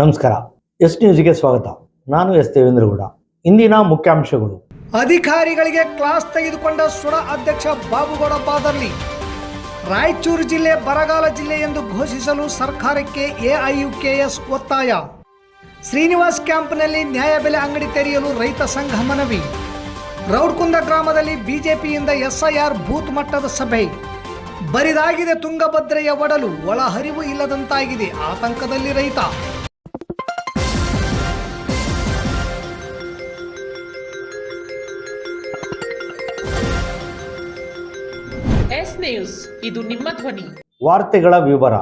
ನಮಸ್ಕಾರ. ಎಸ್ ನ್ಯೂಸ್ಗೆ ಸ್ವಾಗತ. ನಾನು ಎಸ್ ದೇವೇಂದ್ರಗೌಡ. ಇಂದಿನ ಮುಖ್ಯಾಂಶಗಳು. ಅಧಿಕಾರಿಗಳಿಗೆ ಕ್ಲಾಸ್ ತೆಗೆದುಕೊಂಡ ಸುಡ ಅಧ್ಯಕ್ಷ ಬಾಬುಗೌಡ ಬಾದರ್ಲಿ. ರಾಯಚೂರು ಜಿಲ್ಲೆ ಬರಗಾಲ ಜಿಲ್ಲೆ ಎಂದು ಘೋಷಿಸಲು ಸರ್ಕಾರಕ್ಕೆ ಎಐಯುಕೆಎಸ್ ಒತ್ತಾಯ. ಶ್ರೀನಿವಾಸ್ ಕ್ಯಾಂಪ್ನಲ್ಲಿ ನ್ಯಾಯಬೆಲೆ ಅಂಗಡಿ ತೆರೆಯಲು ರೈತ ಸಂಘ ಮನವಿ. ರೌಡ್ಕುಂದ ಗ್ರಾಮದಲ್ಲಿ ಬಿಜೆಪಿಯಿಂದ ಎಸ್ಐಆರ್ ಬೂತ್ ಮಟ್ಟದ ಸಭೆ. ಬರಿದಾಗಿದೆ ತುಂಗಭದ್ರೆಯ ಒಡಲು, ಒಳಹರಿವು ಇಲ್ಲದಂತಾಗಿದೆ, ಆತಂಕದಲ್ಲಿ ರೈತ. ಎಸ್ ನ್ಯೂಸ್, ಇದು ನಿಮ್ಮ ಧ್ವನಿ. ವಾರ್ತೆಗಳ ವಿವರ.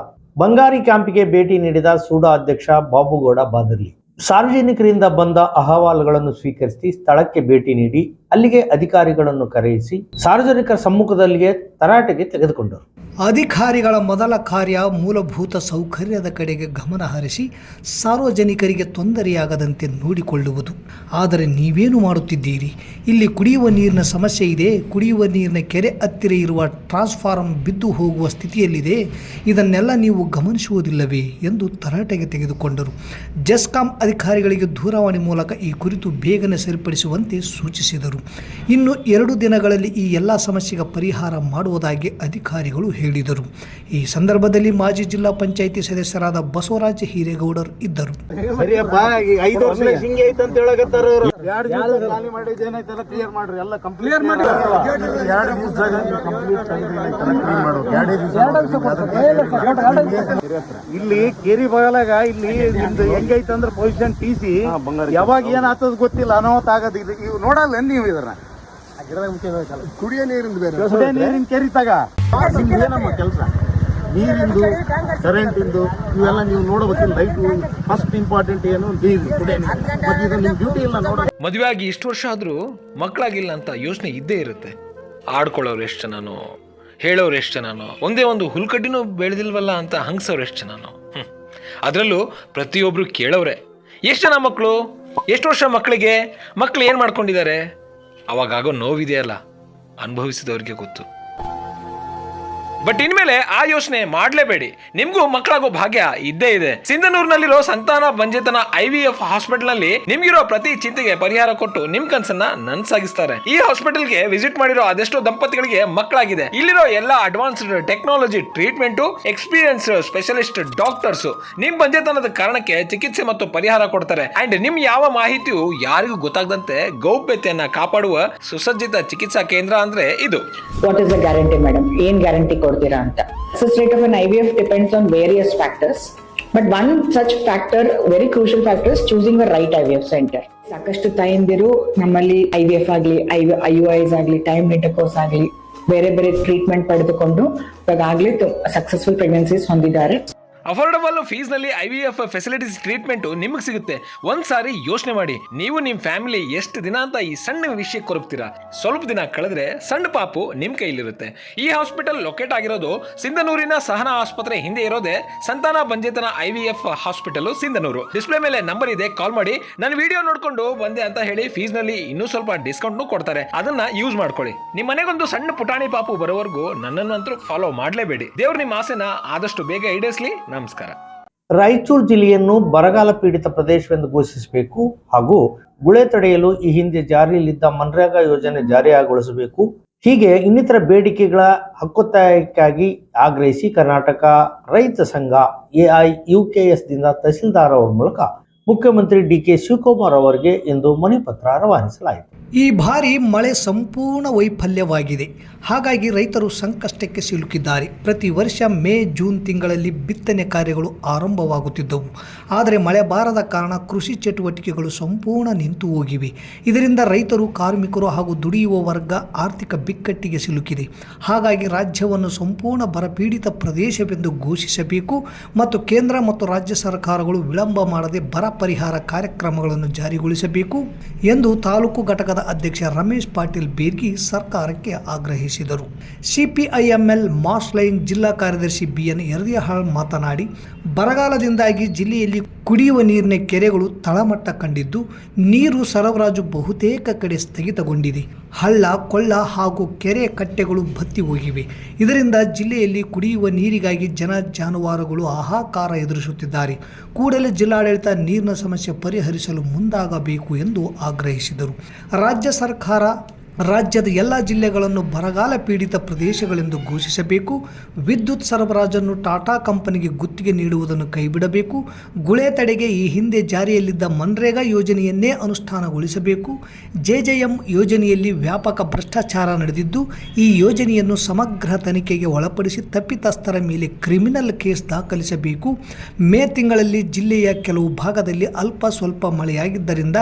ಬಂಗಾರಿ ಕ್ಯಾಂಪಿಗೆ ಭೇಟಿ ನೀಡಿದ ಸೂಡಾ ಅಧ್ಯಕ್ಷ ಬಾಬುಗೌಡ ಬಾದರ್ಲಿ ಸಾರ್ವಜನಿಕರಿಂದ ಬಂದ ಅಹವಾಲುಗಳನ್ನು ಸ್ವೀಕರಿಸಿ ಸ್ಥಳಕ್ಕೆ ಭೇಟಿ ನೀಡಿ ಅಲ್ಲಿಗೆ ಅಧಿಕಾರಿಗಳನ್ನು ಕರೆಯಿಸಿ ಸಾರ್ವಜನಿಕರ ಸಮ್ಮುಖದಲ್ಲಿಯೇ ತರಾಟೆಗೆ ತೆಗೆದುಕೊಂಡರು. ಅಧಿಕಾರಿಗಳ ಮೊದಲ ಕಾರ್ಯ ಮೂಲಭೂತ ಸೌಕರ್ಯದ ಕಡೆಗೆ ಗಮನ ಹರಿಸಿ ಸಾರ್ವಜನಿಕರಿಗೆ ತೊಂದರೆಯಾಗದಂತೆ ನೋಡಿಕೊಳ್ಳುವುದು. ಆದರೆ ನೀವೇನು ಮಾಡುತ್ತಿದ್ದೀರಿ? ಇಲ್ಲಿ ಕುಡಿಯುವ ನೀರಿನ ಸಮಸ್ಯೆ ಇದೆ. ಕುಡಿಯುವ ನೀರಿನ ಕೆರೆ ಹತ್ತಿರ ಇರುವ ಟ್ರಾನ್ಸ್ಫಾರ್ಮ್ ಬಿದ್ದು ಹೋಗುವ ಸ್ಥಿತಿಯಲ್ಲಿದೆ. ಇದನ್ನೆಲ್ಲ ನೀವು ಗಮನಿಸುವುದಿಲ್ಲವೇ ಎಂದು ತರಾಟೆಗೆ ತೆಗೆದುಕೊಂಡರು. ಜೆಸ್ಕಾಂ ಅಧಿಕಾರಿಗಳಿಗೆ ದೂರವಾಣಿ ಮೂಲಕ ಈ ಕುರಿತು ಬೇಗನೆ ಸರಿಪಡಿಸುವಂತೆ ಸೂಚಿಸಿದರು. ಇನ್ನು 2 ದಿನಗಳಲ್ಲಿ ಈ ಎಲ್ಲ ಸಮಸ್ಯೆಗೆ ಪರಿಹಾರ ಮಾಡುವುದಾಗಿ ಅಧಿಕಾರಿಗಳು ಹೇಳಿದರು. ಈ ಸಂದರ್ಭದಲ್ಲಿ ಮಾಜಿ ಜಿಲ್ಲಾ ಪಂಚಾಯಿತಿ ಸದಸ್ಯರಾದ ಬಸವರಾಜ ಹಿರೇಗೌಡರು ಇದ್ದರು. ಇಲ್ಲಿ ಕೇರಿ ಬಗಲಾಗ ಇಲ್ಲಿ ನಿಮ್ದು ಹೆಂಗೈತಂದ್ರ ಪೊಸಿಷನ್ ಟಿಸಿ ಯಾವಾಗ ಏನ್ ಆಗ್ತದ ಗೊತ್ತಿಲ್ಲ, ಅನಾಹುತ ಆಗೋದು. ಇದು ನೋಡಲ್ಲ ನೀವು ಇದನ್ನ ಕುಡಿಯೋ ನೀರಿನ ಕೆರಿತಾಗ ಏನಮ್ಮ ಕೆಲಸ, ನೀರಿಂದು ಕರೆಂಟಿಂದು ಇವೆಲ್ಲ ನೀವು ನೋಡಬೇಕಿಲ್ಲ. ರೈಟ್ ಫಸ್ಟ್ ಇಂಪಾರ್ಟೆಂಟ್ ಏನು ನೀರು, ಕುಡಿಯೋ ನೀರು. ಮತ್ತೆ ಇದು ನಿಮ್ ಡ್ಯೂಟಿ ಇಲ್ಲ ನೋಡ. ಮದುವೆ ಆಗಿ ಇಷ್ಟು ವರ್ಷ ಆದ್ರೂ ಮಕ್ಕಳಾಗಿಲ್ಲ ಅಂತ ಯೋಚನೆ ಇದ್ದೇ ಇರುತ್ತೆ. ಆಡ್ಕೊಳ್ಳೋರು ಎಷ್ಟು ಜನನೋ, ಹೇಳೋರು ಎಷ್ಟು ಜನನೋ, ಒಂದೇ ಒಂದು ಹುಲ್ಕಡ್ಡಿನೂ ಬೆಳೆದಿಲ್ವಲ್ಲ ಅಂತ ಹಂಗ್ಸೋರು ಎಷ್ಟು ಜನನೋ. ಅದರಲ್ಲೂ ಪ್ರತಿಯೊಬ್ರು ಕೇಳೋರೆ, ಎಷ್ಟು ಜನ ಮಕ್ಕಳು, ಎಷ್ಟು ವರ್ಷ ಮಕ್ಕಳಿಗೆ, ಮಕ್ಕಳು ಏನು ಮಾಡ್ಕೊಂಡಿದ್ದಾರೆ. ಅವಾಗಾಗೋ ನೋವಿದೆಯಲ್ಲ, ಅನುಭವಿಸಿದವ್ರಿಗೆ ಗೊತ್ತು. ಬಟ್ ಇನ್ಮೇಲೆ ಆ ಯೋಚನೆ ಮಾಡಲೇಬೇಡಿ. ನಿಮ್ಗೂ ಮಕ್ಕಳಾಗೋ ಭಾಗ್ಯ ಇದ್ದೇ ಇದೆ. ಸಿಂಧನೂರಿನಲ್ಲಿರೋ ಸಂತಾನ ಬಂಜೇತನ IVF ಹಾಸ್ಪಿಟಲ್ ನಲ್ಲಿ ನಿಮ್ಗಿರೋ ಪ್ರತಿ ಚಿಂತೆಗೆ ಪರಿಹಾರ ಕೊಟ್ಟು ನಿಮ್ ಕನ್ಸನ್ನ ನನ್ಸಾಗಿಸ್ತಾರೆ. ಈ ಹಾಸ್ಪಿಟಲ್ಗೆ ವಿಸಿಟ್ ಮಾಡಿರೋ ಅದೆಷ್ಟೋ ದಂಪತಿಗಳಿಗೆ ಮಕ್ಕಳಾಗಿದೆ. ಇಲ್ಲಿರೋ ಎಲ್ಲ advanced technology treatment, experience specialist doctors ನಿಮ್ ಬಂಜೇತನದ ಕಾರಣಕ್ಕೆ ಚಿಕಿತ್ಸೆ ಮತ್ತು ಪರಿಹಾರ ಕೊಡ್ತಾರೆ. ಅಂಡ್ ನಿಮ್ ಯಾವ ಮಾಹಿತಿಯು ಯಾರಿಗೂ ಗೊತ್ತಾಗದಂತೆ ಗೌಪ್ಯತೆಯನ್ನ ಕಾಪಾಡುವ ಸುಸಜ್ಜಿತ ಚಿಕಿತ್ಸಾ ಕೇಂದ್ರ ಅಂದ್ರೆ ಇದು. What is the guarantee, madam? ಏನ್ ಗ್ಯಾರಂಟಿ ಕೊಡ್ತೀರಾ ಅಂತ? Success rate of an IVF depends on various factors, but one such factor, very crucial factor, is choosing the right IVF center. ಸಾಕಷ್ಟು ತಾಯಂದಿರು ನಮ್ಮಲ್ಲಿ IVF ಆಗಲಿ, IUIs ಆಗಲಿ, ಟೈಮ್ ಇಂಟರ್ಕೋರ್ಸ್ ಆಗಲಿ, ಬೇರೆ ಬೇರೆ ಟ್ರೀಟ್ಮೆಂಟ್ ಪಡೆದುಕೊಂಡು ಇವಾಗಲೇ ಸಕ್ಸಸ್ಫುಲ್ ಪ್ರೆಗ್ನೆನ್ಸೀಸ್ ಹೊಂದಿದ್ದಾರೆ. ಅಫೋರ್ಡಬಲ್ ಫೀಸ್ ನಲ್ಲಿ IVF ಫೆಸಿಲಿಟೀಸ್ ಟ್ರೀಟ್ಮೆಂಟ್ ನಿಮಗೆ ಸಿಗುತ್ತೆ. ಒಂದ್ಸಾರಿ ಯೋಚನೆ ಮಾಡಿ, ನೀವು ನಿಮ್ ಫ್ಯಾಮಿಲಿ ಎಷ್ಟು ದಿನ ಅಂತ ಈ ಸಣ್ಣ ವಿಷಯಕ್ಕೆ ಕೊರಗ್ತೀರಾ. ಸ್ವಲ್ಪ ದಿನ ಕಳೆದ್ರೆ ಸಣ್ಣ ಪಾಪು ನಿಮ್ ಕೈಲಿರುತ್ತೆ. ಈ ಹಾಸ್ಪಿಟಲ್ ಲೊಕೇಟ್ ಆಗಿರೋದು ಸಿಂಧನೂರಿನ ಸಹನಾ ಆಸ್ಪತ್ರೆ ಹಿಂದೆ ಇರೋದೇ ಸಂತಾನ ಬಂಜೇತನ IVF ಹಾಸ್ಪಿಟಲ್ ಸಿಂಧನೂರು. ಡಿಸ್ಪ್ಲೇ ಮೇಲೆ ನಂಬರ್ ಇದೆ, ಕಾಲ್ ಮಾಡಿ. ನನ್ನ ವಿಡಿಯೋ ನೋಡ್ಕೊಂಡು ಬಂದೆ ಅಂತ ಹೇಳಿ ಫೀಸ್ ನಲ್ಲಿ ಇನ್ನೂ ಸ್ವಲ್ಪ ಡಿಸ್ಕೌಂಟ್ ಕೊಡ್ತಾರೆ. ಅದನ್ನ ಯೂಸ್ ಮಾಡ್ಕೊಳ್ಳಿ. ನಿಮ್ಮ ಮನೆಗೊಂದು ಸಣ್ಣ ಪುಟಾಣಿ ಪಾಪು ಬರೋವರೆಗೂ ನನ್ನನ್ನಂತೂ ಫಾಲೋ ಮಾಡಲೇಬೇಡಿ. ದೇವ್ರು ನಿಮ್ಮ ಆಸೆನ ಆದಷ್ಟು ಬೇಗ ಈಡೇರಿಸಲಿ. ನಮಸ್ಕಾರ. ರಾಯಚೂರು ಜಿಲ್ಲೆಯನ್ನು ಬರಗಾಲ ಪೀಡಿತ ಪ್ರದೇಶವೆಂದು ಘೋಷಿಸಬೇಕು ಹಾಗೂ ಗುಳೆ ತಡೆಯಲು ಈ ಹಿಂದೆ ಜಾರಿಯಲ್ಲಿದ್ದ ಮನ್ರೇಗಾ ಯೋಜನೆ ಜಾರಿಗೊಳಿಸಬೇಕು. ಹೀಗೆ ಇನ್ನಿತರ ಬೇಡಿಕೆಗಳ ಹಕ್ಕೊತ್ತಾಯಕ್ಕಾಗಿ ಆಗ್ರಹಿಸಿ ಕರ್ನಾಟಕ ರೈತ ಸಂಘ AIUKS ದಿಂದ ತಹಸೀಲ್ದಾರ್ ಅವರ ಮೂಲಕ ಮುಖ್ಯಮಂತ್ರಿ DK ಶಿವಕುಮಾರ್ ಅವರಿಗೆ ಇಂದು ಮನವಿ ಪತ್ರ ರವಾನಿಸಲಾಯಿತು. ಈ ಬಾರಿ ಮಳೆ ಸಂಪೂರ್ಣ ವೈಫಲ್ಯವಾಗಿದೆ. ಹಾಗಾಗಿ ರೈತರು ಸಂಕಷ್ಟಕ್ಕೆ ಸಿಲುಕಿದ್ದಾರೆ. ಪ್ರತಿ ವರ್ಷ ಮೇ ಜೂನ್ ತಿಂಗಳಲ್ಲಿ ಬಿತ್ತನೆ ಕಾರ್ಯಗಳು ಆರಂಭವಾಗುತ್ತಿದ್ದವು. ಆದರೆ ಮಳೆ ಬಾರದ ಕಾರಣ ಕೃಷಿ ಚಟುವಟಿಕೆಗಳು ಸಂಪೂರ್ಣ ನಿಂತು ಹೋಗಿವೆ. ಇದರಿಂದ ರೈತರು, ಕಾರ್ಮಿಕರು ಹಾಗೂ ದುಡಿಯುವ ವರ್ಗ ಆರ್ಥಿಕ ಬಿಕ್ಕಟ್ಟಿಗೆ ಸಿಲುಕಿದೆ. ಹಾಗಾಗಿ ರಾಜ್ಯವನ್ನು ಸಂಪೂರ್ಣ ಬರಪೀಡಿತ ಪ್ರದೇಶವೆಂದು ಘೋಷಿಸಬೇಕು ಮತ್ತು ಕೇಂದ್ರ ಮತ್ತು ರಾಜ್ಯ ಸರ್ಕಾರಗಳು ವಿಳಂಬ ಮಾಡದೆ ಬರ ಪರಿಹಾರ ಕಾರ್ಯಕ್ರಮಗಳನ್ನು ಜಾರಿಗೊಳಿಸಬೇಕು ಎಂದು ತಾಲೂಕು ಘಟಕದ ಅಧ್ಯಕ್ಷ ರಮೇಶ್ ಪಾಟೀಲ್ ಬೇರ್ಗಿ ಸರ್ಕಾರಕ್ಕೆ ಆಗ್ರಹಿಸಿದರು. CPIML ಮಾಸ್ ಲೈನ್ ಜಿಲ್ಲಾ ಕಾರ್ಯದರ್ಶಿ BN ಯರದಿಹಾಳ್ ಮಾತನಾಡಿ, ಬರಗಾಲದಿಂದಾಗಿ ಜಿಲ್ಲೆಯಲ್ಲಿ ಕುಡಿಯುವ ನೀರಿನ ಕೆರೆಗಳು ತಳಮಟ್ಟ ಕಂಡಿದ್ದು ನೀರು ಸರಬರಾಜು ಬಹುತೇಕ ಕಡೆ ಸ್ಥಗಿತಗೊಂಡಿದೆ. ಹಳ್ಳ ಕೊಳ್ಳ ಹಾಗೂ ಕೆರೆ ಕಟ್ಟೆಗಳು ಬತ್ತಿ ಹೋಗಿವೆ. ಇದರಿಂದ ಜಿಲ್ಲೆಯಲ್ಲಿ ಕುಡಿಯುವ ನೀರಿಗಾಗಿ ಜನ ಜಾನುವಾರುಗಳು ಹಾಹಾಕಾರ ಎದುರಿಸುತ್ತಿದ್ದಾರೆ. ಕೂಡಲೇ ಜಿಲ್ಲಾಡಳಿತ ನೀರಿನ ಸಮಸ್ಯೆ ಪರಿಹರಿಸಲು ಮುಂದಾಗಬೇಕು ಎಂದು ಆಗ್ರಹಿಸಿದರು. ರಾಜ್ಯ ಸರ್ಕಾರ ರಾಜ್ಯದ ಎಲ್ಲ ಜಿಲ್ಲೆಗಳನ್ನು ಬರಗಾಲ ಪೀಡಿತ ಪ್ರದೇಶಗಳೆಂದು ಘೋಷಿಸಬೇಕು. ವಿದ್ಯುತ್ ಸರಬರಾಜನ್ನು ಟಾಟಾ ಕಂಪನಿಗೆ ಗುತ್ತಿಗೆ ನೀಡುವುದನ್ನು ಕೈಬಿಡಬೇಕು. ಗುಳೆ ತಡೆಗೆ ಈ ಹಿಂದೆ ಜಾರಿಯಲ್ಲಿದ್ದ ಮನ್ರೇಗಾ ಯೋಜನೆಯನ್ನೇ ಅನುಷ್ಠಾನಗೊಳಿಸಬೇಕು. ಜೆಜೆಎಂ ಯೋಜನೆಯಲ್ಲಿ ವ್ಯಾಪಕ ಭ್ರಷ್ಟಾಚಾರ ನಡೆದಿದ್ದು, ಈ ಯೋಜನೆಯನ್ನು ಸಮಗ್ರ ತನಿಖೆಗೆ ಒಳಪಡಿಸಿ ತಪ್ಪಿತಸ್ಥರ ಮೇಲೆ ಕ್ರಿಮಿನಲ್ ಕೇಸ್ ದಾಖಲಿಸಬೇಕು. ಮೇ ತಿಂಗಳಲ್ಲಿ ಜಿಲ್ಲೆಯ ಕೆಲವು ಭಾಗದಲ್ಲಿ ಅಲ್ಪ ಸ್ವಲ್ಪ ಮಳೆಯಾಗಿದ್ದರಿಂದ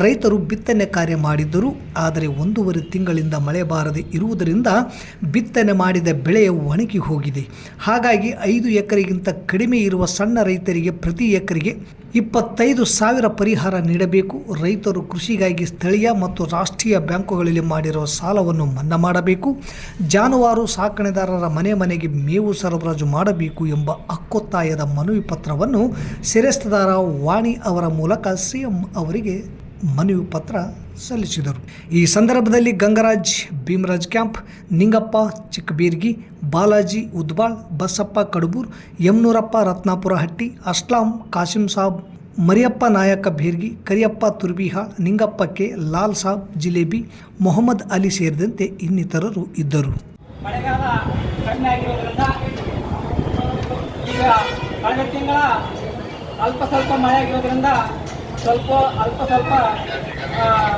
ರೈತರು ಬಿತ್ತನೆ ಕಾರ್ಯ ಮಾಡಿದ್ದರು. ಆದರೆ 1.5 ತಿಂಗಳಿಂದ ಮಳೆ ಬಾರದೆ ಇರುವುದರಿಂದ ಬಿತ್ತನೆ ಮಾಡಿದ ಬೆಳೆ ಒಣಗಿ ಹೋಗಿದೆ. ಹಾಗಾಗಿ 5 ಎಕರೆಗಿಂತ ಕಡಿಮೆ ಇರುವ ಸಣ್ಣ ರೈತರಿಗೆ ಪ್ರತಿ ಎಕರೆಗೆ 25,000 ಪರಿಹಾರ ನೀಡಬೇಕು. ರೈತರು ಕೃಷಿಗಾಗಿ ಸ್ಥಳೀಯ ಮತ್ತು ರಾಷ್ಟ್ರೀಯ ಬ್ಯಾಂಕುಗಳಲ್ಲಿ ಮಾಡಿರುವ ಸಾಲವನ್ನು ಮನ್ನಾ ಮಾಡಬೇಕು. ಜಾನುವಾರು ಸಾಕಣೆದಾರರ ಮನೆ ಮನೆಗೆ ಮೇವು ಸರಬರಾಜು ಮಾಡಬೇಕು ಎಂಬ ಹಕ್ಕೊತ್ತಾಯದ ಮನವಿ ಪತ್ರವನ್ನು ಶಿರಸ್ತೇದಾರ ವಾಣಿ ಅವರ ಮೂಲಕ ಸಿಎಂ ಅವರಿಗೆ ಮನವಿ ಪತ್ರ ಸಲ್ಲಿಸಿದರು. ಈ ಸಂದರ್ಭದಲ್ಲಿ ಗಂಗರಾಜ್ ಭೀಮರಾಜ್ ಕ್ಯಾಂಪ್, ನಿಂಗಪ್ಪ ಚಿಕ್ಕಬೀರ್ಗಿ, ಬಾಲಾಜಿ ಉದ್ಬಾಳ್, ಬಸಪ್ಪ ಕಡಬೂರ್, ಯಮನೂರಪ್ಪ ರತ್ನಾಪುರ ಹಟ್ಟಿ, ಅಸ್ಲಾಂ ಕಾಸಿಂ ಸಾಬ್, ಮರಿಯಪ್ಪ ನಾಯಕ ಭೀರ್ಗಿ, ಕರಿಯಪ್ಪ ತುರ್ಬಿಹಾಳ್, ನಿಂಗಪ್ಪ ಕೆ, ಲಾಲ್ ಸಾಬ್ ಜಿಲೇಬಿ, ಮೊಹಮ್ಮದ್ ಅಲಿ ಸೇರಿದಂತೆ ಇನ್ನಿತರರು ಇದ್ದರು. ಮಳೆಗಾಲ ಕಡಿಮೆ ಆಗಿರೋದ್ರಿಂದ ಈಗ ಕಳೆದ ತಿಂಗಳ ಅಲ್ಪ ಸ್ವಲ್ಪ ಮಳೆ ಆಗಿರೋದ್ರಿಂದ ಅಲ್ಪ ಸ್ವಲ್ಪ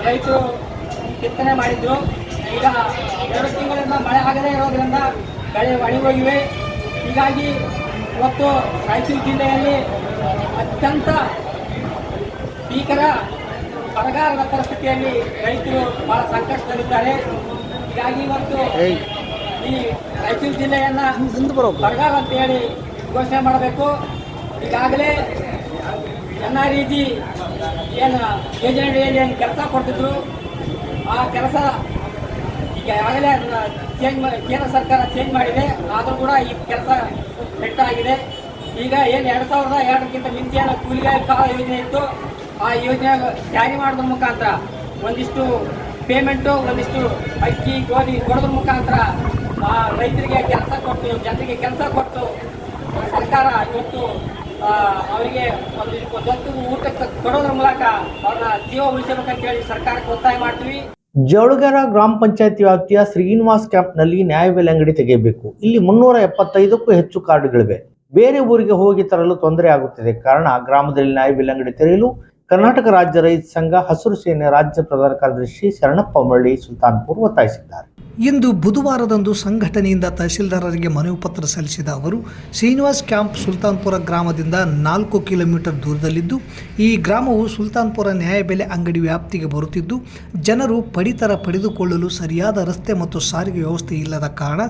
ರೈತರು ಬಿತ್ತನೆ ಮಾಡಿದ್ರು. ಈಗ 2 ತಿಂಗಳಿಂದ ಮಳೆ ಆಗದೇ ಇರೋದ್ರಿಂದ ಬೆಳೆ ಒಣಗೋಗಿವೆ. ಹೀಗಾಗಿ ಇವತ್ತು ರಾಯಚೂರು ಜಿಲ್ಲೆಯಲ್ಲಿ ಅತ್ಯಂತ ಭೀಕರ ಬರಗಾಲದ ಪರಿಸ್ಥಿತಿಯಲ್ಲಿ ರೈತರು ಬಹಳ ಸಂಕಷ್ಟದಲ್ಲಿದ್ದಾರೆ. ಹೀಗಾಗಿ ಇವತ್ತು ಈ ರಾಯಚೂರು ಜಿಲ್ಲೆಯನ್ನು ಬರಗಾಲ ಅಂತ ಹೇಳಿ ಘೋಷಣೆ ಮಾಡಬೇಕು. ಈಗಾಗಲೇ NREG ಏನು ಯೋಜನೆಯಲ್ಲಿ ಏನು ಕೆಲಸ ಕೊಡ್ತಿದ್ರು, ಆ ಕೆಲಸ ಈಗಾಗಲೇ ಕೇಂದ್ರ ಸರ್ಕಾರ ಚೇಂಜ್ ಮಾಡಿದೆ. ಆದರೂ ಕೂಡ ಈ ಕೆಲಸ ಕೆಟ್ಟ ಆಗಿದೆ. ಈಗ ಏನು 2002ಕ್ಕಿಂತ ಮುಂಚೆ ಏನು ಕೂಲಿಗೆ ಕಾಲ ಯೋಜನೆ ಇತ್ತು, ಆ ಯೋಜನೆ ಜಾರಿ ಮಾಡೋದ್ರ ಮುಖಾಂತರ ಒಂದಿಷ್ಟು ಪೇಮೆಂಟು, ಒಂದಿಷ್ಟು ಅಕ್ಕಿ ಗೋಧಿ ಕೊಡೋದ್ರ ಮುಖಾಂತರ ರೈತರಿಗೆ ಕೆಲಸ ಕೊಟ್ಟು, ಜನರಿಗೆ ಕೆಲಸ ಕೊಟ್ಟು ಸರ್ಕಾರ ಇವತ್ತು ಅವರಿಗೆ ಒಂದು ಊಟಕ್ಕೆ ಕೊಡೋದ್ರ ಮೂಲಕ ಅವ್ರನ್ನ ಜೀವ ಉಳಿಸಬೇಕಂತ ಹೇಳಿ ಸರ್ಕಾರಕ್ಕೆ ಒತ್ತಾಯ ಮಾಡ್ತೀವಿ. ಜವಳಗೆರೆ ಗ್ರಾಮ ಪಂಚಾಯತಿ ವ್ಯಾಪ್ತಿಯ ಶ್ರೀನಿವಾಸ್ ಕ್ಯಾಂಪ್ನಲ್ಲಿ ನ್ಯಾಯಬೆಲೆ ಅಂಗಡಿ ತೆಗೆಯಬೇಕು. ಇಲ್ಲಿ 375ಕ್ಕೂ ಹೆಚ್ಚು ಕಾರ್ಡ್ಗಳಿವೆ. ಬೇರೆ ಊರಿಗೆ ಹೋಗಿ ತರಲು ತೊಂದರೆ ಆಗುತ್ತಿದೆ. ಕಾರಣ ಗ್ರಾಮದಲ್ಲಿ ನ್ಯಾಯಬೆಲೆ ಅಂಗಡಿ ತೆರೆಯಲು ಕರ್ನಾಟಕ ರಾಜ್ಯ ರೈತ ಸಂಘ ಹಸಿರು ಸೇನೆ ರಾಜ್ಯ ಪ್ರಧಾನ ಕಾರ್ಯದರ್ಶಿ ಶರಣಪ್ಪ ಮಳ್ಳಿ ಸುಲ್ತಾನ್ಪುರ್ ಒತ್ತಾಯಿಸಿದ್ದಾರೆ. ಇಂದು ಬುಧವಾರದಂದು ಸಂಘಟನೆಯಿಂದ ತಹಶೀಲ್ದಾರರಿಗೆ ಮನವಿ ಪತ್ರ ಸಲ್ಲಿಸಿದ ಅವರು, ಶ್ರೀನಿವಾಸ್ ಕ್ಯಾಂಪ್ ಸುಲ್ತಾನ್ಪುರ ಗ್ರಾಮದಿಂದ 4 ಕಿಲೋಮೀಟರ್ ದೂರದಲ್ಲಿದ್ದು, ಈ ಗ್ರಾಮವು ಸುಲ್ತಾನ್ಪುರ ನ್ಯಾಯಬೆಲೆ ಅಂಗಡಿ ವ್ಯಾಪ್ತಿಗೆ ಬರುತ್ತಿದ್ದು, ಜನರು ಪಡಿತರ ಪಡೆದುಕೊಳ್ಳಲು ಸರಿಯಾದ ರಸ್ತೆ ಮತ್ತು ಸಾರಿಗೆ ವ್ಯವಸ್ಥೆ ಇಲ್ಲದ ಕಾರಣ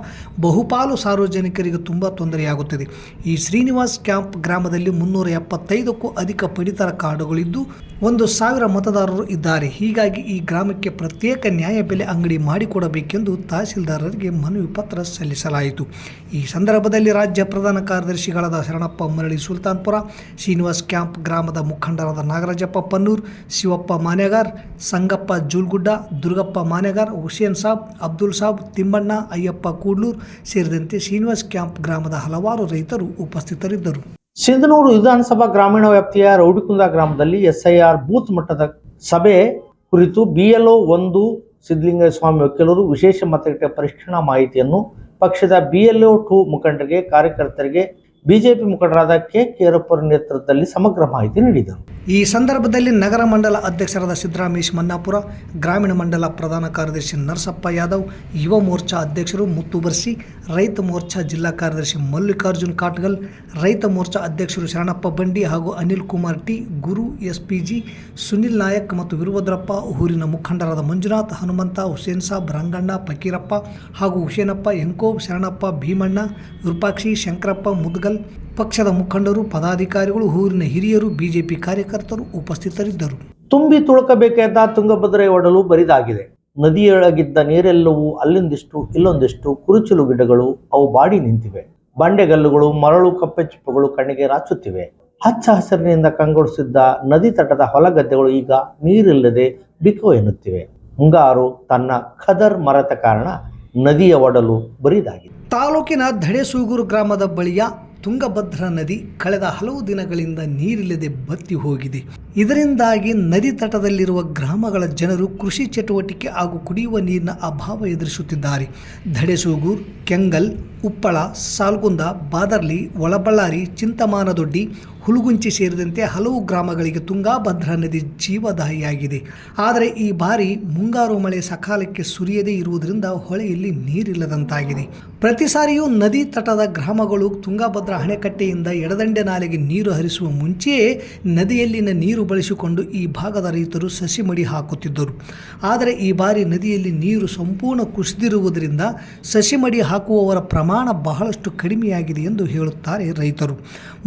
ಬಹುಪಾಲು ಸಾರ್ವಜನಿಕರಿಗೆ ತುಂಬ ತೊಂದರೆಯಾಗುತ್ತದೆ. ಈ ಶ್ರೀನಿವಾಸ್ ಕ್ಯಾಂಪ್ ಗ್ರಾಮದಲ್ಲಿ 375ಕ್ಕೂ ಅಧಿಕ ಪಡಿತರ ಕಾರ್ಡುಗಳಿದ್ದು 1,000 ಮತದಾರರು ಇದ್ದಾರೆ. ಹೀಗಾಗಿ ಈ ಗ್ರಾಮಕ್ಕೆ ಪ್ರತ್ಯೇಕ ನ್ಯಾಯಬೆಲೆ ಅಂಗಡಿ ಮಾಡಿಕೊಡಬೇಕೆಂದು ತಹಶೀಲ್ದಾರರಿಗೆ ಮನವಿ ಪತ್ರ ಸಲ್ಲಿಸಲಾಯಿತು. ಈ ಸಂದರ್ಭದಲ್ಲಿ ರಾಜ್ಯ ಪ್ರಧಾನ ಕಾರ್ಯದರ್ಶಿಗಳಾದ ಶರಣಪ್ಪ ಮರಳಿ ಸುಲ್ತಾನ್ಪುರ, ಶ್ರೀನಿವಾಸ್ ಕ್ಯಾಂಪ್ ಗ್ರಾಮದ ಮುಖಂಡರಾದ ನಾಗರಾಜಪ್ಪ ಪನ್ನೂರ್, ಶಿವಪ್ಪ ಮಾನೆಗಾರ್, ಸಂಗಪ್ಪ ಜೂಲ್ಗುಡ್ಡ, ದುರ್ಗಪ್ಪ ಮಾನೆಗಾರ್, ಹುಸೇನ್ ಸಾಬ್, ಅಬ್ದುಲ್ ಸಾಬ್, ತಿಮ್ಮಣ್ಣ, ಅಯ್ಯಪ್ಪ ಕೂಡ್ಲೂರ್ ಸೇರಿದಂತೆ ಶ್ರೀನಿವಾಸ್ ಕ್ಯಾಂಪ್ ಗ್ರಾಮದ ಹಲವಾರು ರೈತರು ಉಪಸ್ಥಿತರಿದ್ದರು. ಸಿಂಧನೂರು ವಿಧಾನಸಭಾ ಗ್ರಾಮೀಣ ವ್ಯಾಪ್ತಿಯ ರೌಡಿಕುಂದ ಗ್ರಾಮದಲ್ಲಿ SIR ಬೂತ್ ಮಟ್ಟದ ಸಭೆ ಕುರಿತು BLO 1 ಸಿದ್ದಲಿಂಗಸ್ವಾಮಿ ವಕೀಲರು ವಿಶೇಷ ಮತಗಟ್ಟೆ ಪರಿಷ್ಕರಣಾ ಮಾಹಿತಿಯನ್ನು ಪಕ್ಷದ BLO 2 ಮುಖಂಡರಿಗೆ, ಕಾರ್ಯಕರ್ತರಿಗೆ ಬಿಜೆಪಿ ಮುಖಂಡರಾದ KK ನೇತೃತ್ವದಲ್ಲಿ ಸಮಗ್ರ ಮಾಹಿತಿ ನೀಡಿದರು. ಈ ಸಂದರ್ಭದಲ್ಲಿ ನಗರ ಮಂಡಲ ಅಧ್ಯಕ್ಷರಾದ ಸಿದ್ದರಾಮೇಶ್ ಮನ್ನಾಪುರ, ಗ್ರಾಮೀಣ ಮಂಡಲ ಪ್ರಧಾನ ಕಾರ್ಯದರ್ಶಿ ನರಸಪ್ಪ ಯಾದವ್, ಯುವ ಮೋರ್ಚಾ ಅಧ್ಯಕ್ಷರು ಮುತ್ತು ಬರ್ಸಿ, ರೈತ ಮೋರ್ಚಾ ಜಿಲ್ಲಾ ಕಾರ್ಯದರ್ಶಿ ಮಲ್ಲಿಕಾರ್ಜುನ್ ಕಾಟ್ಗಲ್, ರೈತ ಮೋರ್ಚಾ ಅಧ್ಯಕ್ಷರು ಶರಣಪ್ಪ ಬಂಡಿ ಹಾಗೂ ಅನಿಲ್ ಕುಮಾರ್ ಟಿ, ಗುರು SPG, ಸುನಿಲ್ ನಾಯಕ್ ಮತ್ತು ವೀರಭದ್ರಪ್ಪ, ಊರಿನ ಮುಖಂಡರಾದ ಮಂಜುನಾಥ್, ಹನುಮಂತ, ಹುಸೇನ್ ಸಾಬ್, ರಂಗಣ್ಣ, ಫಕೀರಪ್ಪ ಹಾಗೂ ಹುಸೇನಪ್ಪ, ಎಂಕೋಬ್, ಶರಣಪ್ಪ, ಭೀಮಣ್ಣ, ವಿರೂಪಾಕ್ಷಿ, ಶಂಕರಪ್ಪ, ಮುದ್ಗಲ್, ಪಕ್ಷದ ಮುಖಂಡರು, ಪದಾಧಿಕಾರಿಗಳು, ಊರಿನ ಹಿರಿಯರು, ಬಿಜೆಪಿ ಕಾರ್ಯಕರ್ತರು ಉಪಸ್ಥಿತರಿದ್ದರು. ತುಂಬಿ ತುಳುಕಬೇಕಾದ ತುಂಗಭದ್ರಾ ಒಡಲು ಬರಿದಾಗಿದೆ. ನದಿಯೊಳಗಿದ್ದ ನೀರೆಲ್ಲವೂ ಅಲ್ಲೊಂದಿಷ್ಟು ಇಲ್ಲೊಂದಿಷ್ಟು ಕುರುಚಲು ಗಿಡಗಳು ಅವು ಬಾಡಿ ನಿಂತಿವೆ. ಬಂಡೆಗಲ್ಲುಗಳು, ಮರಳು, ಕಪ್ಪೆ ಚಿಪ್ಪುಗಳು ಕಣ್ಣಿಗೆ ರಾಚುತ್ತಿವೆ. ಹಚ್ಚ ಹಸಿರಿನಿಂದ ಕಂಗೊಳಿಸಿದ್ದ ನದಿ ತಟದ ಹೊಲ ಗದ್ದೆಗಳು ಈಗ ನೀರಿಲ್ಲದೆ ಬಿಕೋ ಎನ್ನುತ್ತಿವೆ. ಮುಂಗಾರು ತನ್ನ ಖದರ್ ಮರೆತ ಕಾರಣ ನದಿಯ ಒಡಲು ಬರಿದಾಗಿದೆ. ತಾಲೂಕಿನ ಧಡೆಸೂಗೂರು ಗ್ರಾಮದ ಬಳಿಯ ತುಂಗಭದ್ರಾ ನದಿ ಕಳೆದ ಹಲವು ದಿನಗಳಿಂದ ನೀರಿಲ್ಲದೆ ಬತ್ತಿ ಹೋಗಿದೆ. ಇದರಿಂದಾಗಿ ನದಿ ತಟದಲ್ಲಿರುವ ಗ್ರಾಮಗಳ ಜನರು ಕೃಷಿ ಚಟುವಟಿಕೆ ಹಾಗೂ ಕುಡಿಯುವ ನೀರಿನ ಅಭಾವ ಎದುರಿಸುತ್ತಿದ್ದಾರೆ. ಧಡೆಸೂಗೂರು, ಕೆಂಗಲ್, ಉಪ್ಪಳ, ಸಾಲ್ಗುಂದ, ಬಾದರ್ಲಿ, ಒಳಬಳ್ಳಾರಿ, ಚಿಂತಮಾನದೊಡ್ಡಿ, ಹುಲಗುಂಚಿ ಸೇರಿದಂತೆ ಹಲವು ಗ್ರಾಮಗಳಿಗೆ ತುಂಗಭದ್ರಾ ನದಿ ಜೀವದಾಯಿಯಾಗಿದೆ. ಆದರೆ ಈ ಬಾರಿ ಮುಂಗಾರು ಮಳೆ ಸಕಾಲಕ್ಕೆ ಸುರಿಯದೇ ಇರುವುದರಿಂದ ಹೊಳೆಯಲ್ಲಿ ನೀರಿಲ್ಲದಂತಾಗಿದೆ. ಪ್ರತಿ ಸಾರಿಯೂ ನದಿ ತಟದ ಗ್ರಾಮಗಳು ತುಂಗಭದ್ರಾ ಅಣೆಕಟ್ಟೆಯಿಂದ ಎಡದಂಡೆ ನಾಲೆಗೆ ನೀರು ಹರಿಸುವ ಮುಂಚೆಯೇ ನದಿಯಲ್ಲಿನ ನೀರು ಬಳಸಿಕೊಂಡು ಈ ಭಾಗದ ರೈತರು ಸಸಿ ಮಡಿ ಹಾಕುತ್ತಿದ್ದರು. ಆದರೆ ಈ ಬಾರಿ ನದಿಯಲ್ಲಿ ನೀರು ಸಂಪೂರ್ಣ ಕುಸಿದಿರುವುದರಿಂದ ಸಸಿ ಮಡಿ ಹಾಕುವವರ ಪ್ರಮಾಣ ಬಹಳಷ್ಟು ಕಡಿಮೆಯಾಗಿದೆ ಎಂದು ಹೇಳುತ್ತಾರೆ ರೈತರು.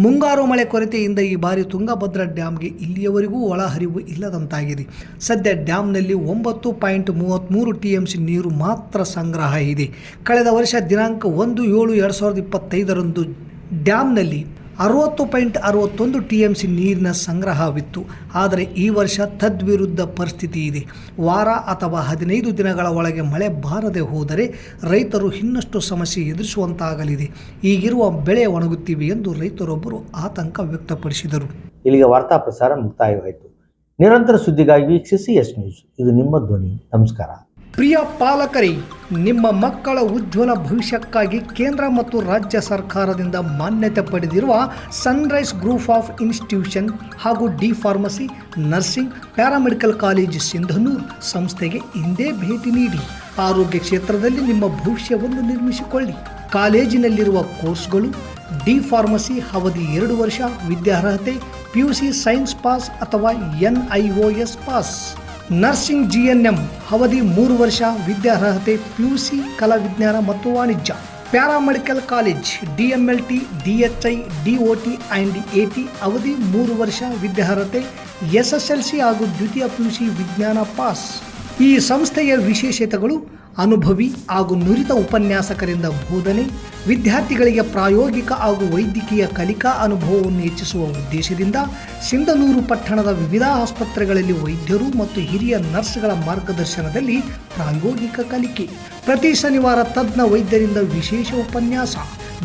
ಮುಂಗಾರು ಮಳೆ ಕೊರತೆಯಿಂದ ಈ ಬಾರಿ ತುಂಗಭದ್ರಾ ಡ್ಯಾಂಗೆ ಇಲ್ಲಿಯವರೆಗೂ ಒಳಹರಿವು ಇಲ್ಲದಂತಾಗಿದೆ. ಸದ್ಯ ಡ್ಯಾಂನಲ್ಲಿ 9.33 TMC ನೀರು ಮಾತ್ರ ಸಂಗ್ರಹ ಇದೆ. ಕಳೆದ ವರ್ಷ ದಿನಾಂಕ 1/7/2025 ಡ್ಯಾಂನಲ್ಲಿ 60.61 TMC ನೀರಿನ ಸಂಗ್ರಹವಿತ್ತು. ಆದರೆ ಈ ವರ್ಷ ತದ್ವಿರುದ್ಧ ಪರಿಸ್ಥಿತಿ ಇದೆ. ವಾರ ಅಥವಾ 15 ದಿನಗಳ ಒಳಗೆ ಮಳೆ ಬಾರದೆ ಹೋದರೆ ರೈತರು ಇನ್ನಷ್ಟು ಸಮಸ್ಯೆ ಎದುರಿಸುವಂತಾಗಲಿದೆ. ಈಗಿರುವ ಬೆಳೆ ಒಣಗುತ್ತಿವೆ ಎಂದು ರೈತರೊಬ್ಬರು ಆತಂಕ ವ್ಯಕ್ತಪಡಿಸಿದರು. ಇಲ್ಲಿಗೆ ವಾರ್ತಾ ಪ್ರಸಾರ ಮುಕ್ತಾಯವಾಯಿತು. ನಿರಂತರ ಸುದ್ದಿಗಾಗಿ ವೀಕ್ಷಿಸಿ ಎಸ್ ನ್ಯೂಸ್. ಇದು ನಿಮ್ಮ ಧ್ವನಿ. ನಮಸ್ಕಾರ. ಪ್ರಿಯ ಪಾಲಕರೇ, ನಿಮ್ಮ ಮಕ್ಕಳ ಉಜ್ವಲ ಭವಿಷ್ಯಕ್ಕಾಗಿ ಕೇಂದ್ರ ಮತ್ತು ರಾಜ್ಯ ಸರ್ಕಾರದಿಂದ ಮಾನ್ಯತೆ ಪಡೆದಿರುವ ಸನ್ರೈಸ್ ಗ್ರೂಪ್ ಆಫ್ ಇನ್ಸ್ಟಿಟ್ಯೂಷನ್ ಹಾಗೂ D pharmacy, nursing, paramedical college Sindhanur ಸಂಸ್ಥೆಗೆ ಇಂದೇ ಭೇಟಿ ನೀಡಿ ಆರೋಗ್ಯ ಕ್ಷೇತ್ರದಲ್ಲಿ ನಿಮ್ಮ ಭವಿಷ್ಯವನ್ನು ನಿರ್ಮಿಸಿಕೊಳ್ಳಿ. ಕಾಲೇಜಿನಲ್ಲಿರುವ ಕೋರ್ಸ್ಗಳು: ಡಿ ಫಾರ್ಮಸಿ ಅವಧಿ 2 ವರ್ಷ, ವಿದ್ಯಾರ್ಹತೆ PUC ಸೈನ್ಸ್ ಪಾಸ್ ಅಥವಾ NIOS ಪಾಸ್. ನರ್ಸಿಂಗ್ GNM ಅವಧಿ 3 ವರ್ಷ, ವಿದ್ಯಾರ್ಹತೆ PUC ಕಲಾ ವಿಜ್ಞಾನ ಮತ್ತು ವಾಣಿಜ್ಯ. Paramedical college DMLT, DHI, DOT and AT ಅವಧಿ 3 ವರ್ಷ, ವಿದ್ಯಾರ್ಹತೆ SSLC ಹಾಗೂ ದ್ವಿತೀಯ PUC ವಿಜ್ಞಾನ ಪಾಸ್. ಈ ಸಂಸ್ಥೆಯ ವಿಶೇಷತೆಗಳು: ಅನುಭವಿ ಹಾಗೂ ನುರಿತ ಉಪನ್ಯಾಸಕರಿಂದ ಬೋಧನೆ, ವಿದ್ಯಾರ್ಥಿಗಳಿಗೆ ಪ್ರಾಯೋಗಿಕ ಹಾಗೂ ವೈದ್ಯಕೀಯ ಕಲಿಕಾ ಅನುಭವವನ್ನು ಹೆಚ್ಚಿಸುವ ಉದ್ದೇಶದಿಂದ ಸಿಂಧನೂರು ಪಟ್ಟಣದ ವಿವಿಧ ಆಸ್ಪತ್ರೆಗಳಲ್ಲಿ ವೈದ್ಯರು ಮತ್ತು ಹಿರಿಯ ನರ್ಸ್ಗಳ ಮಾರ್ಗದರ್ಶನದಲ್ಲಿ ಪ್ರಾಯೋಗಿಕ ಕಲಿಕೆ. ಪ್ರತಿ ಶನಿವಾರ ತಜ್ಞ ವೈದ್ಯರಿಂದ ವಿಶೇಷ ಉಪನ್ಯಾಸ.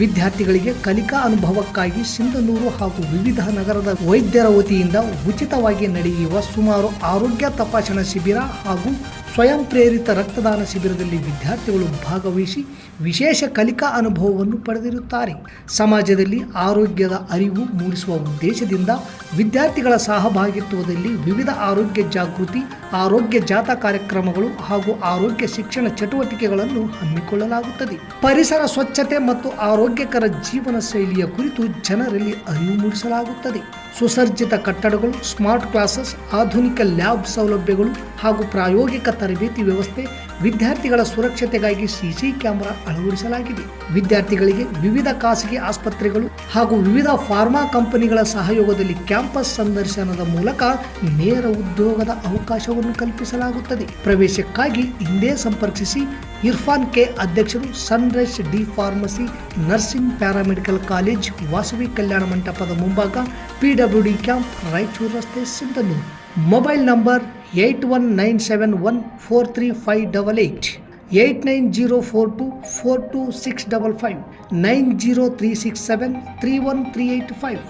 ವಿದ್ಯಾರ್ಥಿಗಳಿಗೆ ಕಲಿಕಾ ಅನುಭವಕ್ಕಾಗಿ ಸಿಂಧನೂರು ಹಾಗೂ ವಿವಿಧ ನಗರದ ವೈದ್ಯರ ವತಿಯಿಂದ ಉಚಿತವಾಗಿ ನಡೆಯುವ ಸುಮಾರು ಆರೋಗ್ಯ ತಪಾಸಣಾ ಶಿಬಿರ ಹಾಗೂ ಸ್ವಯಂ ಪ್ರೇರಿತ ರಕ್ತದಾನ ಶಿಬಿರದಲ್ಲಿ ವಿದ್ಯಾರ್ಥಿಗಳು ಭಾಗವಹಿಸಿ ವಿಶೇಷ ಕಲಿಕಾ ಅನುಭವವನ್ನು ಪಡೆದಿರುತ್ತಾರೆ. ಸಮಾಜದಲ್ಲಿ ಆರೋಗ್ಯದ ಅರಿವು ಮೂಡಿಸುವ ಉದ್ದೇಶದಿಂದ ವಿದ್ಯಾರ್ಥಿಗಳ ಸಹಭಾಗಿತ್ವದಲ್ಲಿ ವಿವಿಧ ಆರೋಗ್ಯ ಜಾಗೃತಿ, ಆರೋಗ್ಯ ಜಾಥಾ ಕಾರ್ಯಕ್ರಮಗಳು ಹಾಗೂ ಆರೋಗ್ಯ ಶಿಕ್ಷಣ ಚಟುವಟಿಕೆಗಳನ್ನು ಹಮ್ಮಿಕೊಳ್ಳಲಾಗುತ್ತದೆ. ಪರಿಸರ ಸ್ವಚ್ಛತೆ ಮತ್ತು ಆರೋಗ್ಯಕರ ಜೀವನ ಶೈಲಿಯ ಕುರಿತು ಜನರಲ್ಲಿ ಅರಿವು ಮೂಡಿಸಲಾಗುತ್ತದೆ. ಸುಸಜ್ಜಿತ ಕಟ್ಟಡಗಳು, ಸ್ಮಾರ್ಟ್ ಕ್ಲಾಸಸ್, ಆಧುನಿಕ ಲ್ಯಾಬ್ ಸೌಲಭ್ಯಗಳು ಹಾಗೂ ಪ್ರಾಯೋಗಿಕ ತರಬೇತಿ ವ್ಯವಸ್ಥೆ. ವಿದ್ಯಾರ್ಥಿಗಳ ಸುರಕ್ಷತೆಗಾಗಿ CC ಕ್ಯಾಮೆರಾ ಅಳವಡಿಸಲಾಗಿದೆ. ವಿದ್ಯಾರ್ಥಿಗಳಿಗೆ ವಿವಿಧ ಖಾಸಗಿ ಆಸ್ಪತ್ರೆಗಳು ಹಾಗೂ ವಿವಿಧ ಫಾರ್ಮಾ ಕಂಪನಿಗಳ ಸಹಯೋಗದಲ್ಲಿ ಕ್ಯಾಂಪಸ್ ಸಂದರ್ಶನದ ಮೂಲಕ ನೇರ ಉದ್ಯೋಗದ ಅವಕಾಶವನ್ನು ಕಲ್ಪಿಸಲಾಗುತ್ತದೆ. ಪ್ರವೇಶಕ್ಕಾಗಿ ಹಿಂದೆ ಸಂಪರ್ಕಿಸಿ. ಇರ್ಫಾನ್ K, ಅಧ್ಯಕ್ಷರು, sunrise D pharmacy, nursing, paramedical college, Vasavi ಕಲ್ಯಾಣ ಮಂಟಪದ ಮುಂಭಾಗ, PWD ಕ್ಯಾಂಪ್, ರಾಯಚೂರು ರಸ್ತೆ, ಸಿಂಧನೂರು. Mobile number 8197143588, 8904242655, 90367313885.